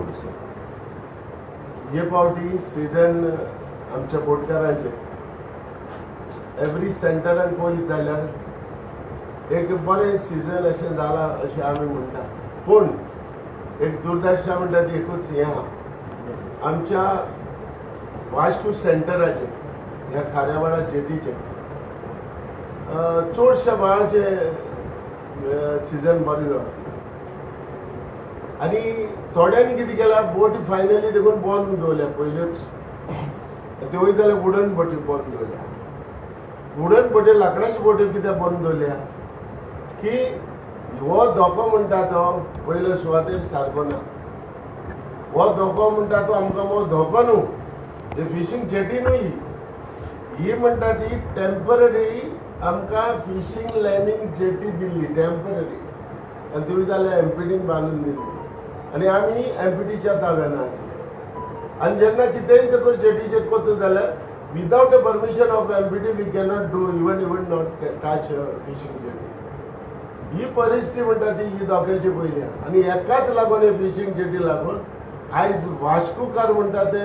थोडंसं. हे पावटी सीजन आमच्या बोटकारांचे एवरी सेंटरान पळयत जाल्यार एक बरें सीजन अशें जालां अशें आमी म्हणटा. पूण एक दुर्दशा म्हणटा ती एकूच हें आहा, आमच्या वास्को सेंटराचे ह्या खाऱ्यावाडा जेटीचे चडशा बाळाचे सीजन बरें जाता आनी थोड्यांनी कितें केलां बोटी फायनली देखून बंद दवरल्या. पयल्योच ते वयत जाल्यार वुडन बोटी बंद दवरल्या. वुडन बोटी लाकडाची बोटी कित्याक बंद दवरल्या की हो धोको म्हणटा तो पयलो सुवातेर सारको ना. हो धोको म्हणटा तो आमकां हो धोको न्हू, हे फिशींग जेटी ही म्हणटा ती टेम्पररी आमकां fishing landing jetty Delhi temporary आनी तुमी जाल्यार एमपीटीन बांदून दिल्ली आनी आमी एमपीटीच्या ताब्यान आसले. आनी जेन्ना कितेंय देखून जेटीचेर कोता जाल्यार without a permission of MPT we cannot do even not touch fishing jetty. ही परिस्थिती म्हणटा ती ही धोक्याची पयली आनी हेकाच लागून हे फिशींग जेटी लागून आयज वास्कोकार म्हणटा ते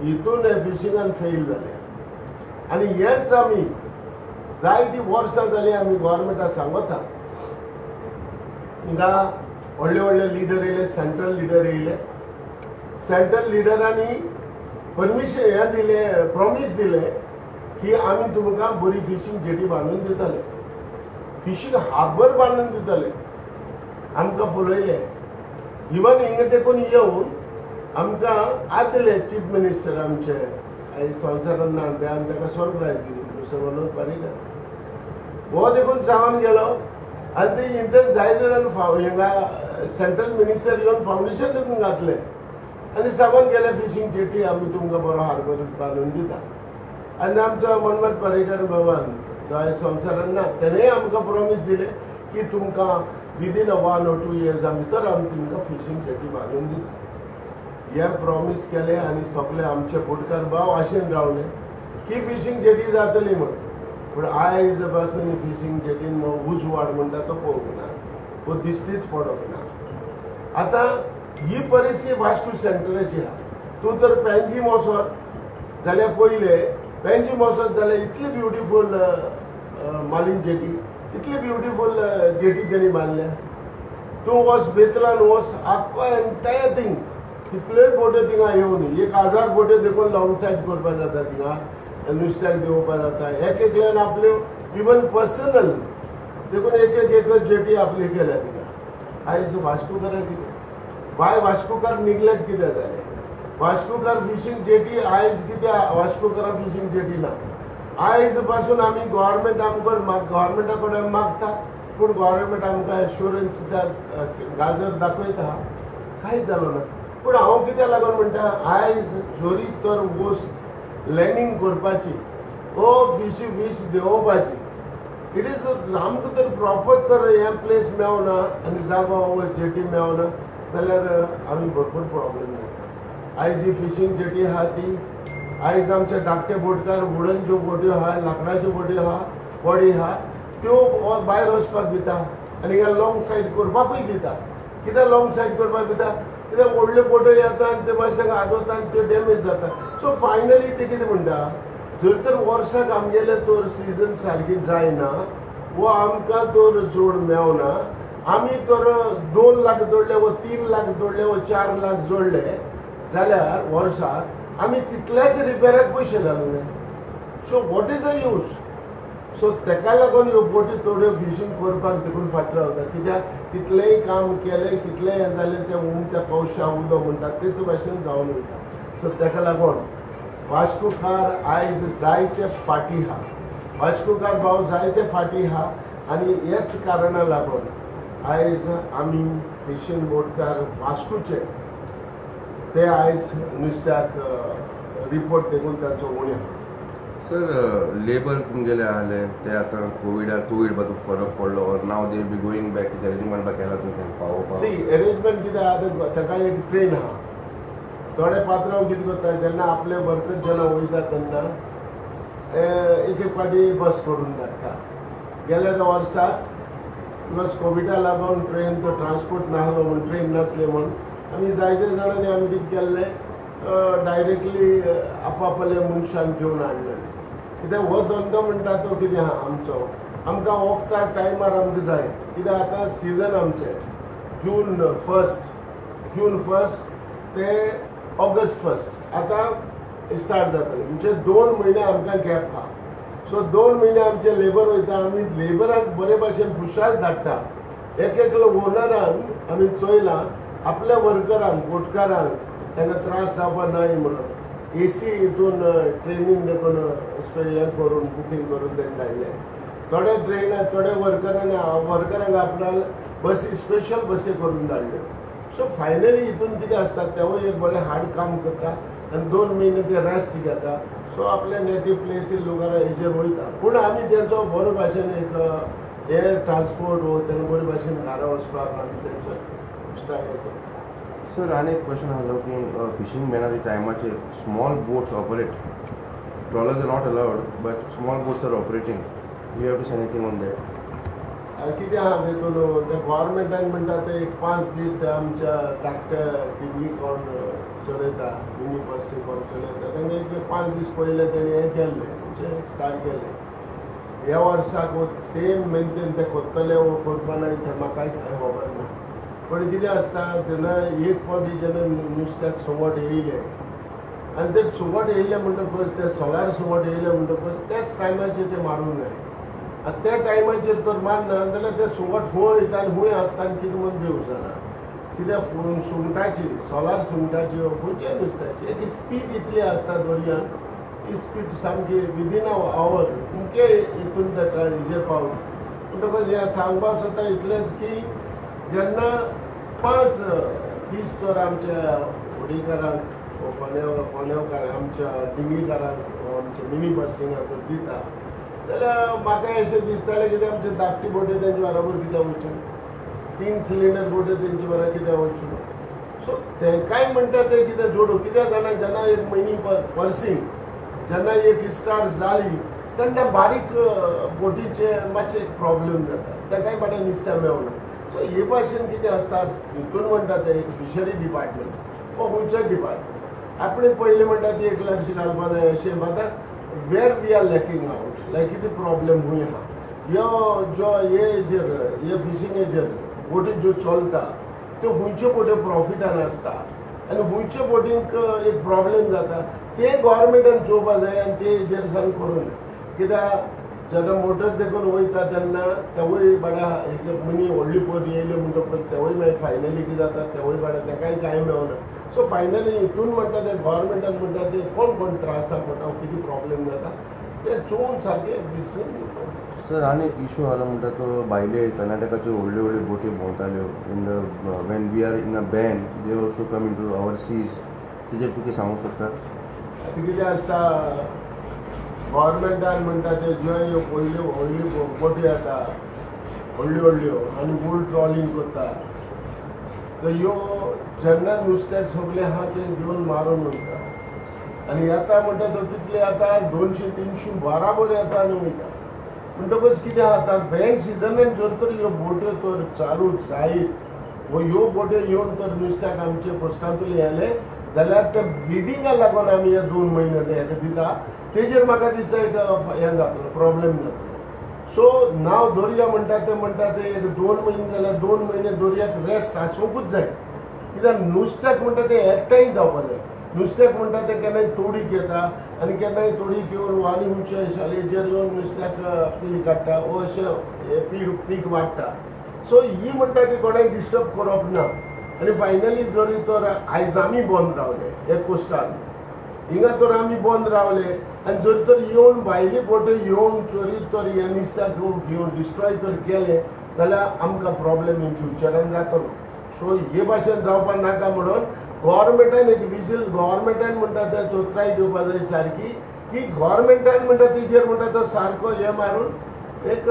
हितून हे फिशिंगान फेल जाले. आनी हेच आमी जायतीं वर्सां जालीं आमी गोवोरमेंटाक सांगता. हिंगा व्हडले व्हडले लिडर येयले, सेंट्रल लिडर येयले. सेंट्रल लिडरांनी परमिशन हें दिलें, प्रॉमिस दिलें की आमी तुमकां बरी फिशींग जेटी बांदून दितले, फिशींग हार्बर बांदून दितले. आमकां फुलयले. इवन हिंगा देखून येवन आमकां आदले चीफ मिनिस्टर आमचे आयज संवसारान ना ते आमी ताका सरप्रायज दिली, मिस्टर मनोहर पर्रीकर. हो देखून सांगून गेलो आनी ते इंटर जाय जाणांक हिंगा सेंट्रल मिनिस्टर येवन फावंडेशन देखून घातलें आनी सांगून गेले फिशींग जेटी आमी तुमकां बरो हार्बर बांदून दिता. आनी आमचो मनोहर पर्रीकर बाबान जो आयज संवसारान ना तेणेंय आमकां प्रॉमिस दिलें की तुमकां विदीन 1 or 2 years भितर आमी तुमकां फिशींग जेटी बांदून दिता. हे प्रॉमिस केले आनी सगळे आमचे बोटकार भाव आशेन रावले की फिशींग जेटी जातली म्हण. पूण आयज पासून फिशींग जेटीन उज वाड म्हणटा तो पळोवंक ना, वो दिश्टीच पडोंक ना. आतां ही परिस्थिती वास्को सेंटराची आहा. तूं तर पेंजीम वचत जाल्यार पयले पेंजीम वचत जाल्यार इतली ब्युटिफूल मालीन जेटी, इतली ब्युटिफूल जेटी तेणी बांदल्या. तूं वच बेतलान वच, आख्खो एंटायर थिंग कितल्योय बोटी थिंगा येवन 1000 बोटी देखून लॉंग सायड करपा जाता. थिंगा नुस्त्याक देंवोवपा जाता. एकल्यान आपल्यो इवन पर्सनल देखून एक जेटी आपली केल्या थिंगा. आयज वास्कोकाराक कितें बाय वास्कोकार निग्लेक्ट कित्याक जालें? वास्कोकार फिशींग जेटी आयज कित्याक वास्कोकारा फिशींग जेटी ना? आयज पासून आमी गव्हर्मेंटा कडेन मागता पूण गव्हर्मेंट आमकां एश्युरन्स गाजर दाखयता, कांयच जालो ना. पूण हांव कित्याक लागून म्हणटा आयज जोरी तर वस्त लँडिंग करपाची ओ फीश देंवोवपाची इट इज आमकां तर प्रॉपर तर हे प्लेस मेळना आनी जागो जेटी मेळना जाल्यार आमी भरपूर प्रॉब्लेम जाता. आयज ही फिशींग जेटी आहा ती आयज आमचे धाकटे बोटकार वुडन ज्यो बोट्यो आहा, लाकडाच्यो बोट्यो आहा, बॉडी आहा त्यो भायर वचपाक दिता आनी हिंगा लॉंग सायड करपाकूय दिता. कित्याक लॉंग सायड करपाक दिता? कित्याक व्हडल्यो बोट्यो येता आनी ते मातशें ताका आदवता आनी त्यो डॅमेज जाता. सो फायनली ते कितें म्हणटा, जर तर वर्साक आमगेले तर सीजन सारकी जायना वो आमकां तर जोड मेळना, आमी तर 2 लाख जोडले वो 3 लाख जोडले वो 4 लाख जोडले जाल्यार वर्साक आमी तितल्याच रिपेराक पयशे घालूंक. So what is the use? So तेका लागून ह्यो बोटी थोड्यो फिशींग करपाक देखून फाटलो रावता. कित्याक कितलेंय काम केलें, कितलेंय हें जालें तें उमत्या कौशा उदो म्हणटा तेच भाशेन जावन वयता. सो तेका लागून वास्कोकार आयज जायते फाटी आहा, वास्कोकार भाव जायते फाटी आहा आनी हेच कारणा लागून आयज आमी फिशींग बोटकार वास्कोचे ते आयज नुस्त्याक रिपोर्ट देखून ताचो उणें आहा. सर लेबर तुमगेले आले ते आतां कोवीड बाजू फरक पडलो और नाव दे बी गोईंग बॅक कितें अरेंजमेंट बा केला तुमी पावोवपाक? सी अरेंजमेंट कितें आहा ताका एक ट्रेन आहा. थोडे पात्रांव कितें करता जेन्ना आपले वर्कर जेन्ना वयता तेन्ना एक फाटी बस करून धाडटा. गेल्या वर्साक बिकॉज कोविडा लागून ट्रेन तो ट्रान्सपोर्ट नासलो म्हण ट्रेन नासले म्हण आमी जायते जाणांनी आमी कितें केल्लें डायरेक्टली आपापल्या मनशांक घेवन हाडलें कित्याक हो धंदो म्हणटा तो कितें आहा आमचो आमकां वखदार टायमार आमकां जाय कित्याक आतां सिजन आमचें जून फर्स्ट ते ऑगस्ट फर्स्ट आतां स्टार्ट जातलें म्हणजे 2 म्हयने आमकां गॅप आहा सो 2 म्हयने आमचे लेबर वयता आमी लेबरांक बरे भशेन खुशाल धाडटा एक ओनरांक आमी चोयलां आपल्या वर्करांक गोटकारांक तांकां त्रास जावपा न्हय म्हणून एसी हितून ट्रेनीन देखून हें करून बुकींग करून तेणें धाडलें थोडे वर्करांक आपणाक बसी स्पेशल बसी करून धाडल्यो सो फायनली हितून कितें आसता तेवूय एक बरें हार्ड काम करता आनी 2 म्हयने ते रेस्ट घेता सो आपल्या नेटीव प्लेसीर लोकांना हेजेर वयता पूण आमी तेंचो बरे भाशेन एक हे ट्रान्सपोर्ट वो तेंकां बरे भाशेन घरा वचपाक आमी तेंचो हे करता सर आनी एक क्वेश्चन आसलो की फिशींग मॅनाच्या टायमाचेर small boats operate trawlers are not allowed but small boats are operating you have to say anything on that कितें आहा तेतून ते गव्हर्मेंटान म्हणटा ते एक 5 दीस आमच्या धाकट्या डिग्री कोण चलयता मिनी बसी कोण चलयता तांचे एक 5 दीस पयले तेणी हें केल्लें म्हणजे स्टार्ट केलें ह्या वर्साक सेम मेंटेन ते करतले वो करपा ना तें म्हाकाय कांय खबर ना पण कितें आसता तेन्ना एक फावटी जेन्ना नुस्त्याक सुंगट येयले आनी ते सुंगट येयले म्हणटकच ते सोलार सुंगट येयले म्हणटकच त्याच टायमाचेर ते मारूंक जाय आतां त्या टायमाचेर तर मारना जाल्यार ते सुंगट खूंय वयता आनी खूंय आसता आनी कितें म्हूण देव जाणा कित्याक सुंगटाची सोलार सुंगटाची खंयच्या नुस्त्याची एक स्पीड इतली आसता दर्यान ती स्पीड सामकी विदीन अ आवर सामके हितून ते हेजेर पावता म्हणटकच हें सांगपाक सोदता इतलेंच की जेन्ना 5 दीस तर आमच्या होडीकारांक कोनेवकार आमच्या दिंगीकारांक आमच्या मिनी बसींगाक दिता जाल्यार म्हाका अशें दिसतालें कितें आमचे धाकटी बोटी तेंचे बरोबर कित्याक वच्यो 3 सिलिंडर बोटी तेंचे बरोबर कित्याक वच्यो सो तेंकाय म्हणटा ते कितें जोडू कित्याक जाणा जेन्ना एक मिनी पर्सींग जेन्ना एक स्टार्ट जाली तेन्ना बारीक बोटीचे मातशे प्रॉब्लेम जाता तेकाय बाटे नुस्तें मेळना सो हे भाशेन कितें आसता हितून म्हणटा ते एक फिशरी डिपार्टमेंट वो खंयचो डिपार्टमेंट आपणे पयलीं म्हणटा ती एक लक्ष घालपा जाय अशें आतां वेर वी आर लॅकिंग आउट लायक कितें प्रॉब्लेम खूंय आहा हे फिशींगेचेर बोटी ज्यो चलता त्यो खंयच्यो बोटी प्रॉफिटान आसता आनी खंयच्यो बोटींक एक प्रॉब्लेम जाता ते गव्हर्मेंटान चोवपा जाय आनी ते हेजेर सारकें करून कित्याक जेन्ना मोटर देखून वयता तेन्ना तेवूय बाडा एक मनी व्हडली पोत येयल्यो म्हणटकच तेवूय मागीर फायनली कितें जाता तेवूय बाडा तेकाय कांय मेळना सो फायनली हितून म्हणटा ते गव्हर्मेंटान म्हणटा ते कोण त्रासाक पडटा कितें प्रॉब्लेम जाता ते चोवन सारकें विसरून सर आनी एक इशू आलो म्हणटा तो भायले कर्नाटकाच्यो व्हडल्यो बोटी भोंवताल्यो in the when we are in a ban they also come into our seas तेजेर तुका सांगूंक सोदता आतां कितें आसता गव्हर्मेंटान म्हणटा ते ज्यो ह्यो व्हडल्यो बोटी येता व्हडल्यो आनी बुल ट्रॉलिंग करता तर ह्यो जेन्ना नुस्त्याक सगळें आहा तें घेवन मारून वयता आनी येता म्हणटा तो कितले येता 200-300 बराबर येता आनी वयता म्हणटकच कितें जाता बॅन सिजनान जर तर ह्यो बोट्यो तर चालू जायत वो ह्यो बोट्यो येवन तर नुस्त्याक आमचे पोस्टांतले येले जाल्यार ते ब्लिडिंगाक लागून आमी हे 2 म्हयने हेका दिता तेजेर म्हाका दिसता एक हें जातलो प्रॉब्लेम जातलो सो नाव दर्या म्हणटा ते एक 2 म्हयने जाल्यार 2 म्हयने दर्याक रेस्ट आसोंकूच जाय कित्याक नुस्त्याक म्हणटा ते एकठांय जावपा जाय नुस्त्याक म्हणटा ते केन्नाय तोडीक येता आनी केन्नाय तोडीक येवन आनी खंयच्या शालेचेर येवन नुस्त्याक पीक काडटा वो अशें पीक वाडटा सो ही म्हणटा ती कोणाक डिस्टर्ब करप ना आनी फायनली जरी तर आयज आमी बंद रावले हे कोस्टान हिंगा तर आमी बंद रावले आनी जर तर येवन भायली बोटी येवन चोरी तर हे नुस्त्याक घेवन डिस्ट्रॉय तर केले जाल्यार आमकां प्रॉब्लेम इन फ्युचरान जातलो सो हे भाशेन जावपा नाका म्हणून गव्हर्मेंटान एक विजील गव्हर्मेंटान म्हणटा ते चोत्राय घेवपा जाय सारकी की गव्हर्मेंटान म्हणटा तेजेर म्हणटा तो सारको हे मारून एक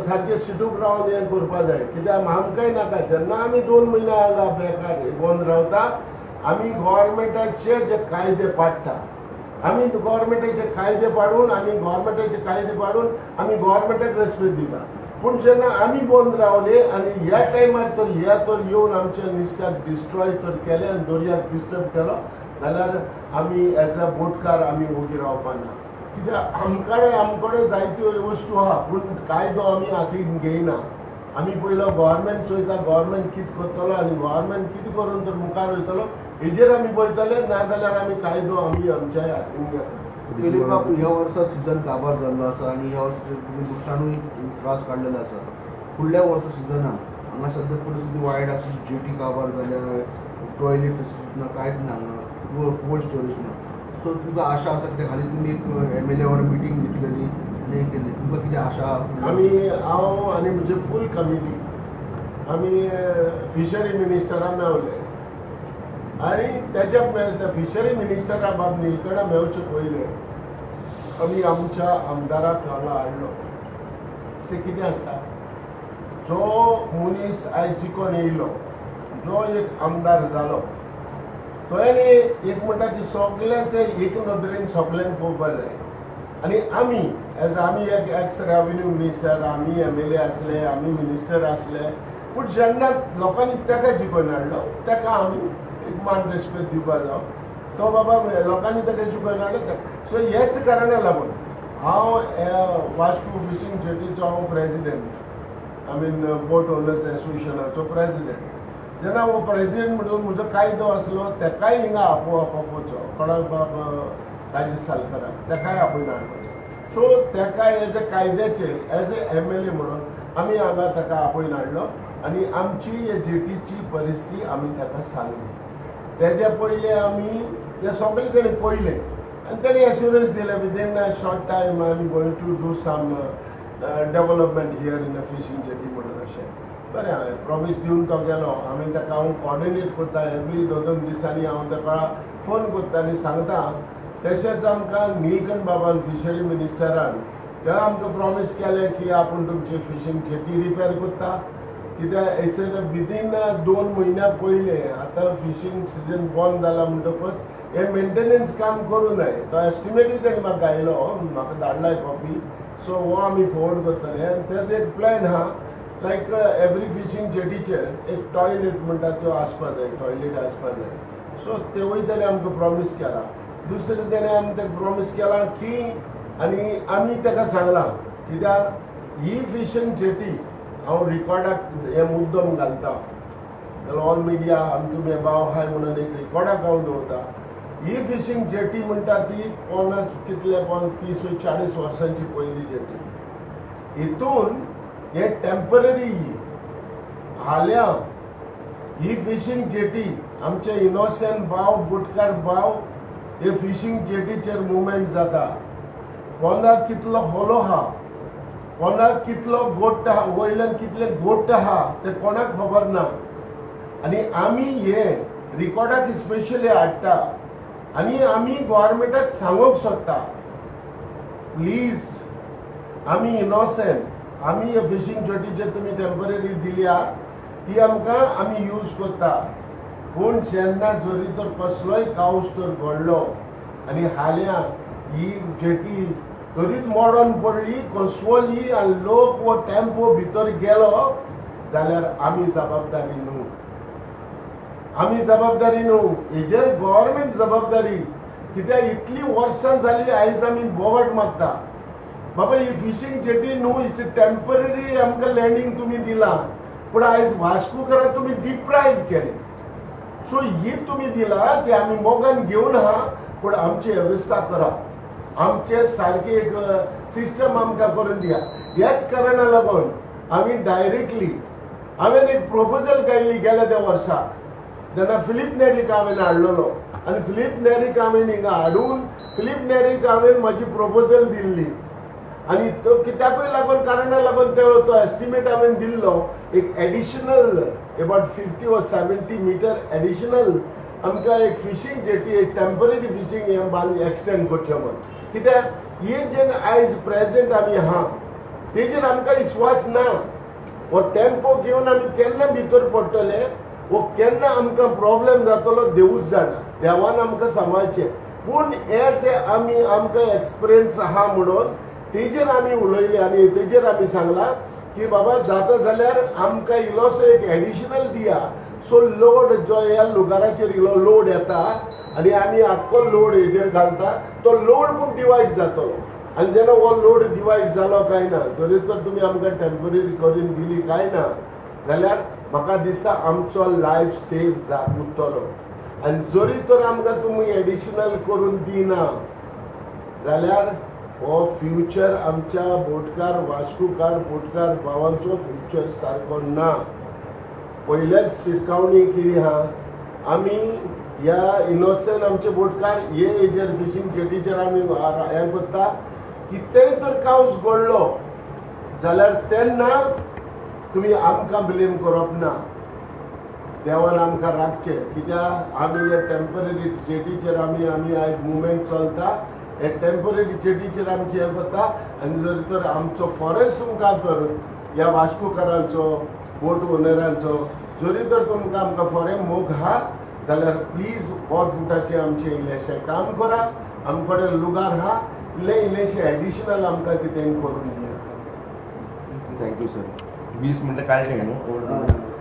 सारकें सिटूक रावन हें करपा जाय कित्याक आमकांय नाका जेन्ना आमी 2 म्हयने हांगा बेकार बंद रावता आमी गव्हर्मेंटाचे जे कायदे पाडटा आमी गव्हर्मेंटाचे कायदे पाडून आमी गव्हर्मेंटाचे कायदे पाडून आमी गव्हर्मेंटाक रेस्पेक्ट दिता पूण जेन्ना आमी बंद रावले आनी ह्या टायमार तर येवन आमच्या नुस्त्याक डिस्ट्रॉय तर केले आनी दर्याक डिस्टर्ब केलो जाल्यार आमी एज अ बोटकार आमी ओगी रावपा ना कित्याक आमकडे जायत्यो वस्तू आहा पूण कायदो आमी हातीन घेयना आमी पयलो गव्हर्मेंट चोयता गव्हर्मेंट कितें करतलो आनी गव्हर्मेंट कितें करून तर मुखार वयतलो हेजेर आमी पळयतले नाजाल्यार आमी कायदो आमी आमच्या हातीन घेता दिलीप बाबू ह्या वर्सा सिजन काबार जाल्लो आसा आनी ह्या वर्सा तुमी नुकसाणूय त्रास काडलेलो आसा फुडल्या वर्सा सिजनाक हांगा सद्या परिस्थिती वायट आसा जेटी काबार जाल्या टॉयलेट फेसिलिटी ना कांयच ना हांगा कोल्ड स्टोरेज ना सो तुमकां आशा आसा कित्याक हालीं तुमी एक MLA वांगडा मिटींग घेतलेली आनी हें केल्ली तुमकां कितें आशा हांव आनी म्हजी फूल कमिटी आमी फिशरी मिनिस्टरा मेवले आनी त्या फिशरी मिनिस्टरा बाब निलकणा मेवचे पयले आमी आमच्या आमदाराक हांगा हाडलो ते कितें आसता जो मनीस आयज जिखून येयलो जो एक आमदार जालो तो एक म्हणटा ती सगळ्यांचे एक नदरेन सगळ्यांक पळोवपा जाय आनी आमी एक एक्स रेव्हेन्यू मिनिस्टर आमी MLA आसले आमी मिनिस्टर आसले पूण जेन्ना लोकांनी ताका जिखून हाडलो ताका आमी एक मान रेस्पेक्ट दिवपा जाय तो बाबा लोकांनी ताका जिखून हाडलो सो हेच कारणाक लागून हांव वास्को फिशींग जेटीचो हांव प्रेसिडेंट बोट ओनर्स एसोसिएशनाचो प्रेसिडेंट जेन्ना हो प्रेसिडेंट म्हणून म्हजो कायदो आसलो तेकाय हिंगा आपोवचो कोणाक बाब राजेश सालकराक तेकाय आपयन हाडपाचो सो तेका एज अ कायद्याचेर एज अ MLA म्हणून आमी हांगा ताका आपयन हाडलो आनी आमची हे जेटीची परिस्थिती आमी ताका सांगली तेज्या पयले आमी ते सगळे तेणी पयले आनी तेणी एश्युरन्स दिले within a short time I am going to do some development here in a fishing jetty म्हणून अशें बरें हांवें प्रॉमिस दिवन तो गेलो हांवें ताका हांव कॉर्डिनेट करता एवरी 2-2 दिसांनी हांव ताका फोन करता आनी सांगता तशेंच आमकां निलकंठ बाबान फिशरी मिनिस्टरान ते आमकां प्रॉमिस केलें की आपूण तुमची फिशींग जेटी रिपेर करता कित्याक हेचेर विदीन 2 म्हयन्या पयले आतां फिशींग सिजन बंद जाला म्हणटकच हे मेंटेनन्स काम करूं जाय तो एस्टिमेटूय तेणी म्हाका आयलो म्हाका धाडलाय कॉपी सो हो आमी फॉर्वर्ड करतले आनी तेजो एक प्लॅन आहा लायक एवरी फिशींग जेटीचेर एक टॉयलेट म्हणटा त्यो आसपा जाय टॉयलेट आसपा जाय सो तेवूय तेणें आमकां प्रॉमिस केला दुसरें तेणें आमकां तेका प्रॉमिस केला की आनी आमी ताका सांगलां कित्याक ही फिशींग जेटी हांव रिकॉर्डाक हे मुद्दम घालता जाल्यार ऑल मिडिया आमचो मेबाव हाय म्हणून एक रिकॉर्डाक हांव दवरता ही फिशींग जेटी म्हणटा ती 30-40 वर्सांची पयली जेटी हितून हे टेम्पररी हाल्या ही फिशींग जेटी आमचे इनोसेंट भाव बुटकार भाव हे फिशींग जेटीचेर मुवमेंट जाता कोणाक कितलो होलो आहा कोणाक कितलो गोट्ट आहा वयल्यान कितले गोट्ट आहा ते कोणाक खबर ना आनी आमी हे रिकॉर्डाक स्पेशली हाडटा आनी आमी गव्हर्मेंटाक सांगूंक सोदता प्लीज आमी इनोसेंट आमी हे फिशींग जेटीचेर तुमी टेम्पररी दिल्या ती आमकां आमी यूज करता पूण जेन्ना जरी तर कसलोय कावस तर घडलो आनी हाल्या ही जेटी तरीच मोडोन पडली कोसवली आनी लोक वो टेम्पो भितर गेलो जाल्यार आमी जबाबदारी न्हू हेजेर गव्हर्मेंट जबाबदारी कित्याक इतली वर्सां जाली आयज आमी बोवाट मारता बाबा ही फिशींग जेटी न्हू इट्स टेम्पररी आमकां लँडिंग तुमी दिला पूण आयज वास्कोकाराक तुमी डिप्रायव केले सो ही तुमी दिला ती आमी मोगान घेवन आहा पूण आमची वेवस्था करा आमचे सारखे एक सिस्टम आमकां करून दिया ह्याच कारणाक लागून आमी डायरेक्टली हांवें एक प्रपोजल काडली गेल्या त्या वर्सा जेन्ना फिलीप नेरीक हांवें हाडलेलो आनी फिलीप नेरीक हांवें हिंगा हाडून फिलीप नेरीक हांवें म्हाजी प्रपोजल दिल्ली आनी तो कित्याकूय लागून कारणाक लागून तो एस्टिमेट हांवें दिल्लो एक additional about 50 or 70 metre additional आमकां एक फिशींग जेटी एक टेम्पररी फिशींग हे बांद एक्सटेंड करचें म्हण कित्याक हे जे आयज प्रेजेंट आमी आहा तेजेर आमकां विस्वास ना हो टेम्पो घेवन आमी केन्ना भितर पडटले वो केन्ना आमकां प्रॉब्लेम जातलो देवूच जाणा देवान आमकां सांबाळचें पूण हे आमकां एक्सपिरियन्स आहा म्हणून तेजेर आमी उलयले आनी तेजेर आमी सांगला की बाबा जाता जाल्यार आमकां इल्लोसो एक एडिशनल दिया, सो लोड जो ह्या लुगाराचेर इल्लो लोड येता आनी आमी आख्खो लोड हेजेर घालता, तो लोड पूण डिवायड जातलो. आनी जेन्ना हो लोड डिवायड जालो काय ना, जरी तर तुमी आमकां टेम्पररी करून दिली काय ना, जाल्यार म्हाका दिसता आमचो लायफ सेव जातलो. आनी जरी तर आमकां तुमी एडिशनल करून दिना जाल्यार हो फ्युचर आमच्या बोटकार वास्कोकार बोटकार भावांचो फ्युचर सारको ना. पयलेच शिटकावणी कितें आहा, आमी ह्या इनोसंट आमचे बोटकार हे हेजेर फिशींग जेटीचेर आमी हें करता, कितेंय तर कावस घडलो जाल्यार तेन्ना तुमी आमकां ब्लेम करप ना. देवान आमकां राखचें, कित्याक आमी हे टेम्पररी जेटीचेर आमी आयज मुवमेंट चलता, हे टेम्पररी जेटीचेर आमचे हें करता. आनी जर तर आमचो फॉरेस्ट तुमकां तर ह्या वास्कोकारांचो बोट ओनरांचो जरी तर तुमकां आमकां फोरें मोग आहा जाल्यार प्लीज हो फुटाचें आमचें इल्लेशें काम करा. आमचे कडेन लुगार आहा, इल्लेशें एडिशनल आमकां कितें करून दिया. Thank you sir. 20 मिनटं काय नाही.